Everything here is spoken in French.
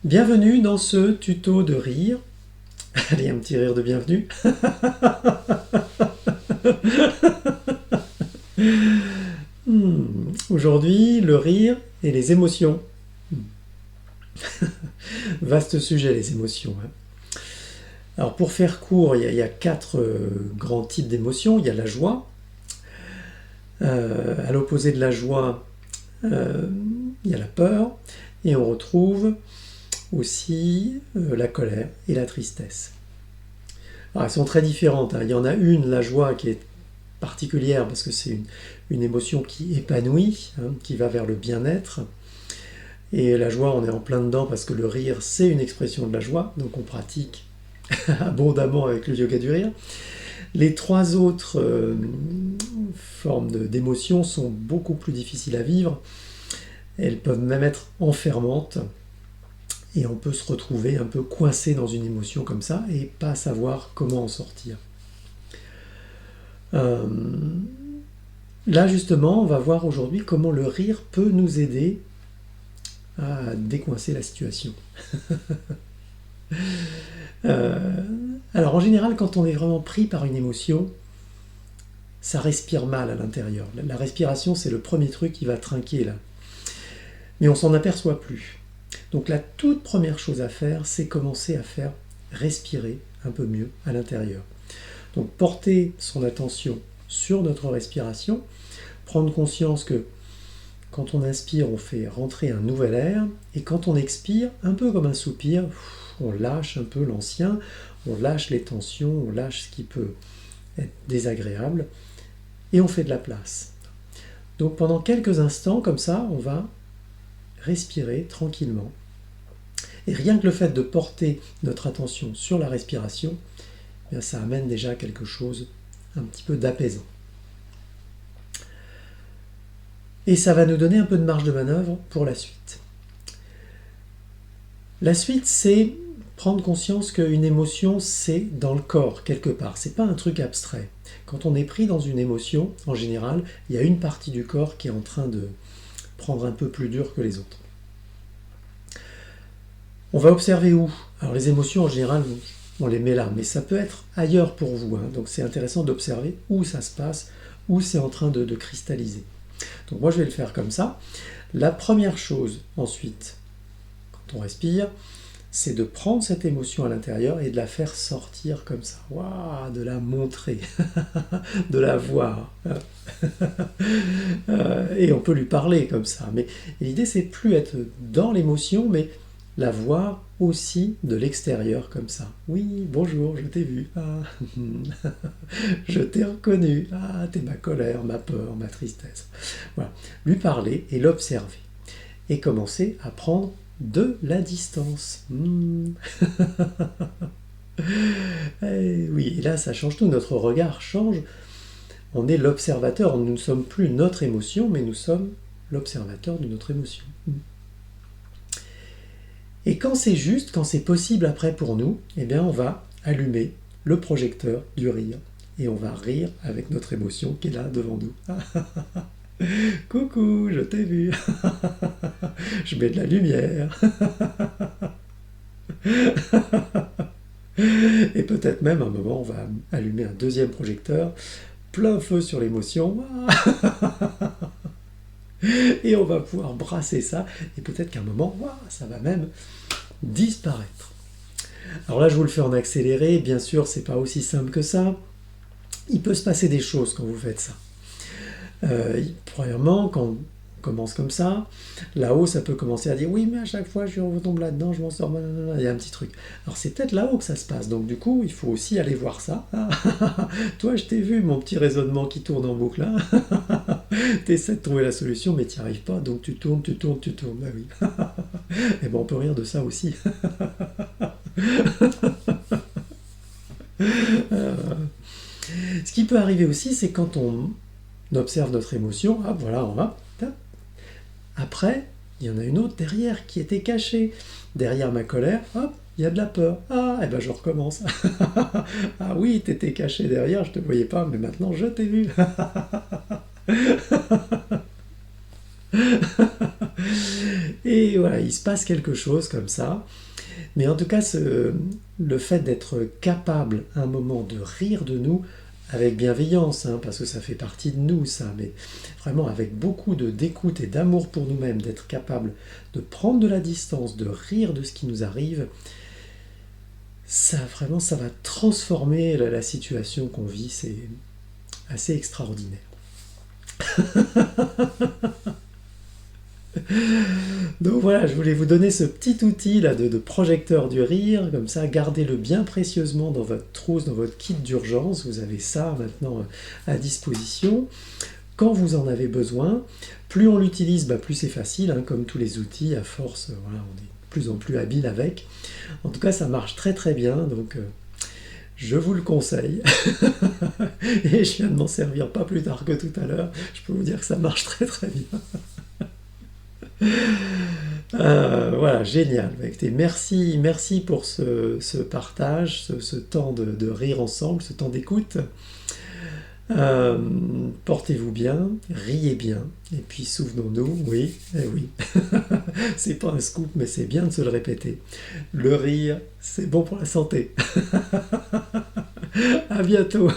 Bienvenue dans ce tuto de rire. Allez, un petit rire de bienvenue. Aujourd'hui, le rire et les émotions. Vaste sujet, les émotions. Alors, pour faire court, il y a quatre grands types d'émotions. Il y a la joie. À l'opposé de la joie, il y a la peur. Et on retrouve aussi la colère et la tristesse. Alors, elles sont très différentes. Il y en a une, la joie, qui est particulière parce que c'est une émotion qui épanouit, qui va vers le bien-être. Et la joie, on est en plein dedans parce que le rire, c'est une expression de la joie, donc on pratique abondamment avec le yoga du rire. Les trois autres formes d'émotions sont beaucoup plus difficiles à vivre. Elles peuvent même être enfermantes. Et on peut se retrouver un peu coincé dans une émotion comme ça et pas savoir comment en sortir. Là justement, on va voir aujourd'hui comment le rire peut nous aider à décoincer la situation. Alors en général, quand on est vraiment pris par une émotion, ça respire mal à l'intérieur. La respiration, c'est le premier truc qui va trinquer là. Mais on s'en aperçoit plus. Donc la toute première chose à faire, c'est commencer à faire respirer un peu mieux à l'intérieur. Donc porter son attention sur notre respiration, prendre conscience que quand on inspire, on fait rentrer un nouvel air, et quand on expire, un peu comme un soupir, on lâche un peu l'ancien, on lâche les tensions, on lâche ce qui peut être désagréable, et on fait de la place. Donc pendant quelques instants, comme ça, on va respirer tranquillement. Et rien que le fait de porter notre attention sur la respiration, eh bien, ça amène déjà quelque chose un petit peu d'apaisant. Et ça va nous donner un peu de marge de manœuvre pour la suite. La suite, c'est prendre conscience qu'une émotion, c'est dans le corps, quelque part. C'est pas un truc abstrait. Quand on est pris dans une émotion, en général, il y a une partie du corps qui est en train de prendre un peu plus dur que les autres. On va observer où? Alors les émotions, en général, on les met là, mais ça peut être ailleurs pour vous. Donc c'est intéressant d'observer où ça se passe, où c'est en train de cristalliser. Donc moi, je vais le faire comme ça. La première chose, ensuite, quand on respire, c'est de prendre cette émotion à l'intérieur et de la faire sortir comme ça. Waouh, de la montrer, de la voir. Et on peut lui parler comme ça. Mais l'idée, c'est plus être dans l'émotion, mais la voir aussi de l'extérieur comme ça. Oui, bonjour, je t'ai vu. Ah, je t'ai reconnu. Ah, t'es ma colère, ma peur, ma tristesse. Voilà. Lui parler et l'observer. Et commencer à prendre de la distance. Et oui, et là, ça change tout. Notre regard change. On est l'observateur. Nous ne sommes plus notre émotion, mais nous sommes l'observateur de notre émotion. Et quand c'est juste, quand c'est possible après pour nous, eh bien on va allumer le projecteur du rire. Et on va rire avec notre émotion qui est là devant nous. Coucou, je t'ai vu. Je mets de la lumière. Et peut-être même à un moment, on va allumer un deuxième projecteur, plein feu sur l'émotion. Et on va pouvoir brasser ça, et peut-être qu'à un moment, ça va même disparaître. Alors là, je vous le fais en accéléré, bien sûr, c'est pas aussi simple que ça. Il peut se passer des choses quand vous faites ça. Premièrement, quand on commence comme ça, là-haut, ça peut commencer à dire « Oui, mais à chaque fois, je retombe là-dedans, je m'en sors, il y a un petit truc. » Alors c'est peut-être là-haut que ça se passe, donc du coup, il faut aussi aller voir ça. Toi, je t'ai vu, mon petit raisonnement qui tourne en boucle. Tu essaies de trouver la solution, mais tu n'y arrives pas, donc tu tournes. Bah oui. Et ben on peut rire de ça aussi. Ce qui peut arriver aussi, c'est quand on observe notre émotion, hop, voilà, on va. Après, il y en a une autre derrière qui était cachée. Derrière ma colère, hop, il y a de la peur. Ah, et ben je recommence. Ah oui, t'étais caché derrière, je te voyais pas, mais maintenant je t'ai vu. Et voilà, il se passe quelque chose comme ça. Mais en tout cas, le fait d'être capable un moment de rire de nous, avec bienveillance, hein, parce que ça fait partie de nous, ça, mais vraiment avec beaucoup d'écoute et d'amour pour nous-mêmes, d'être capable de prendre de la distance, de rire de ce qui nous arrive, ça vraiment, ça va transformer la situation qu'on vit, c'est assez extraordinaire. Donc voilà, je voulais vous donner ce petit outil là de projecteur du rire, comme ça, gardez-le bien précieusement dans votre trousse, dans votre kit d'urgence, vous avez ça maintenant à disposition. Quand vous en avez besoin, plus on l'utilise, plus c'est facile, hein, comme tous les outils, à force, voilà, on est de plus en plus habile avec. En tout cas, ça marche très très bien, donc je vous le conseille. Et je viens de m'en servir pas plus tard que tout à l'heure, je peux vous dire que ça marche très très bien. Voilà, génial. Écoutez, merci pour ce partage, ce temps de rire ensemble, ce temps d'écoute. Portez-vous bien, riez bien, et puis souvenons-nous, oui, c'est pas un scoop, mais c'est bien de se le répéter. Le rire, c'est bon pour la santé. À bientôt.